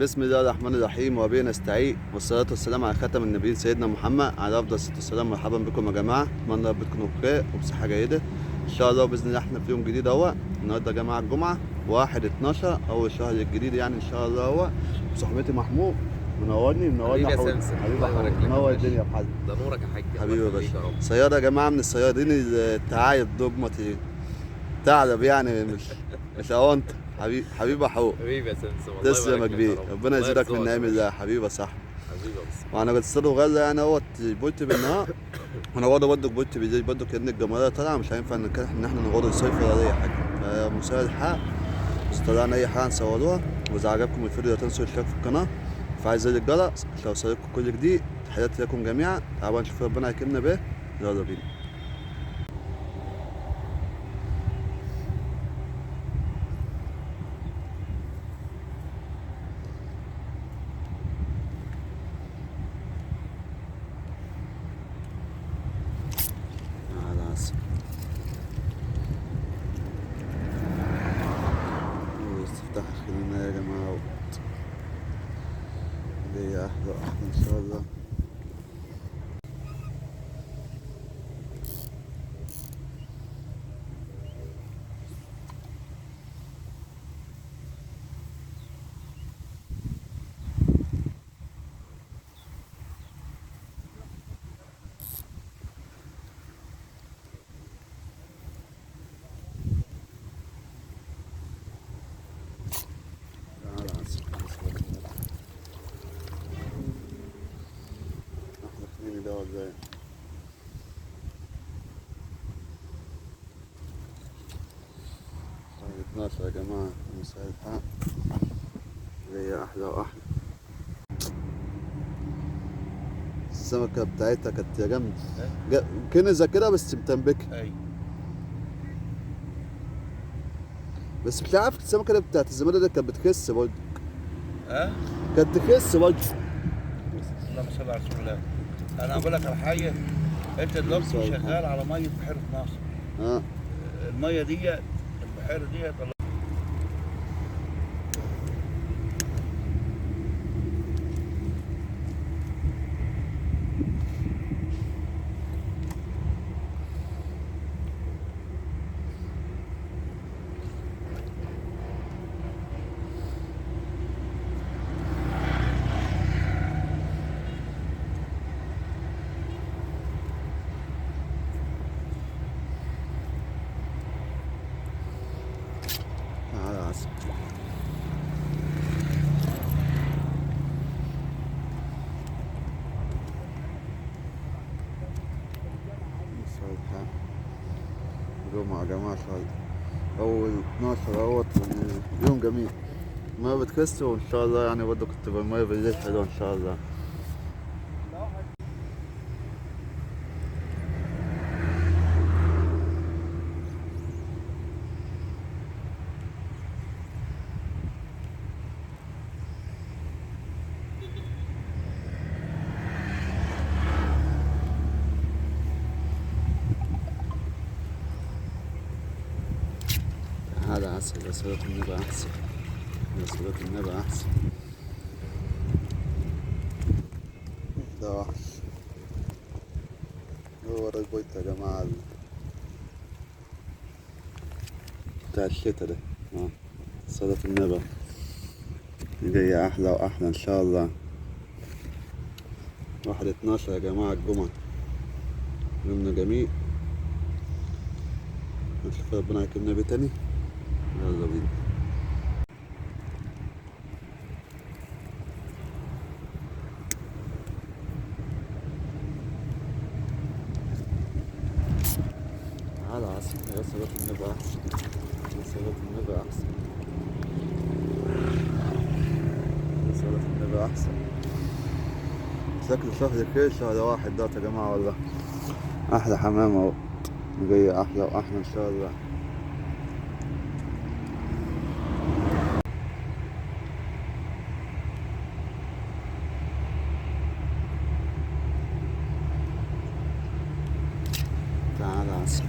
بسم الله الرحمن الرحيم وبه نستعين والصلاة والسلام على خاتم النبيين سيدنا محمد على أفضل الصلاة والسلام. مرحبا بكم يا جماعة، أتمنى رب تكونوا بخير وبصحة جيدة إن شاء الله. بإذن الله إحنا في يوم جديد أهو. النهاردة يا جماعة الجمعة 1/12 أول شهر الجديد يعني إن شاء الله أهو. بصحبتي محمود منورني حبيبي يا حبيبي سمسم، حبيبي الله يبارك لك يا منور باشا. الدنيا يا حاج. ده نورك يا حاج، الله حبيبي يا يخليك باشا. يا رب. صيادة يا جماعة من الصيادين التعايد ضبمتي تعرف يعني مش أونت. حبيبي حقوق. حبيبي يا سمسم، الله تسلم يا يبارك لك يا كبير، رب. ربنا الله يزيدك من يرزقك يا نعيم باشا. الله حبيبي صح. حبيبي يا بس. وانا بتصطاد غله يعني اهوت بولت بالنهار. وانا برضه بدك بولت بالليل برضه كأن الجمهورية طالعة، مش هينفع ان احنا نغور الصيف ولا اي حاجة. فمساعد الحق بس طلعنا اي حاجة نصوروها. واذا عجبكم الفيديو لا تنسوا الاشتراك في القناة وفعل زر الجرس عشان يوصلكم كل جديد. تحياتي لكم جميعا، تعالوا نشوف ربنا يكرمنا به. يلا بينا. على عسل. استفتاح خلينا يا جماعة، ليا أحلى إن شاء الله. على عسل. أحلى خليني ده ولا إيه؟ 12 يا جماعة مساء الحق. هي أحلى وأحلى. السمكة بتاعتها كانت يا جامدة، كنزة كده بس متنبكة. ايوه بس مش عارف السمكة دي بتاعت الزمالة دي كانت بتخس برضه. ها؟ كانت تخس برضه. اللهم صل على رسول الله. انا اقول لك على حاجه، انت دلوقتي شغال على ميه بحيره ناصر. اه الميه دي البحيره دي على عسل. مساء الحق. اليوم يا جماعة شهر أول 12 أهوت. يوم جميل، ما بتكسر وإن شاء الله يعني برضه كنت بالمية بالليل حلوة إن شاء الله. هذا عسل، يا صلاة النبي أحسن، يا صلاة النبي أحسن. ده وحش. هو ده البيت يا جماعة بتاع الشتا ده. صلاة النبي جاية أحلى وأحلى إن شاء الله. 1/12 يا جماعة الجمعة، يومنا جميل. نشوف ربنا يكرمنا بيه تاني. يلا بينا. على عسل، يا صلاة النبي أحسن، يا صلاة النبي أحسن، يا صلاة النبي أحسن. شكل شهر خير شهر 1 ده يا جماعة والله. أحلى حمامة أهو، جاية أحلى وأحلى إن شاء الله. تعال عسل.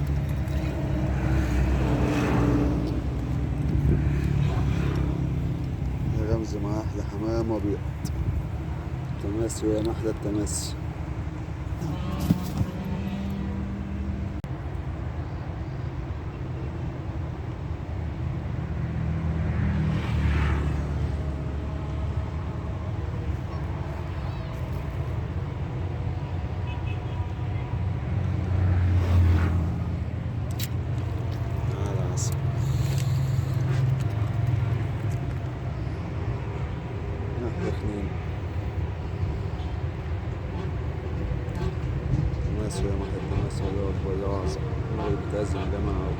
يا رمز ما أحلى حمام. تمام أبيض. تماسي ويا محلى التماسي. على عسل. نحو اثنين. تماسي ويا محلى التماسي. الله أكبر، الله أعظم. المغرب بتأذن يا جماعة.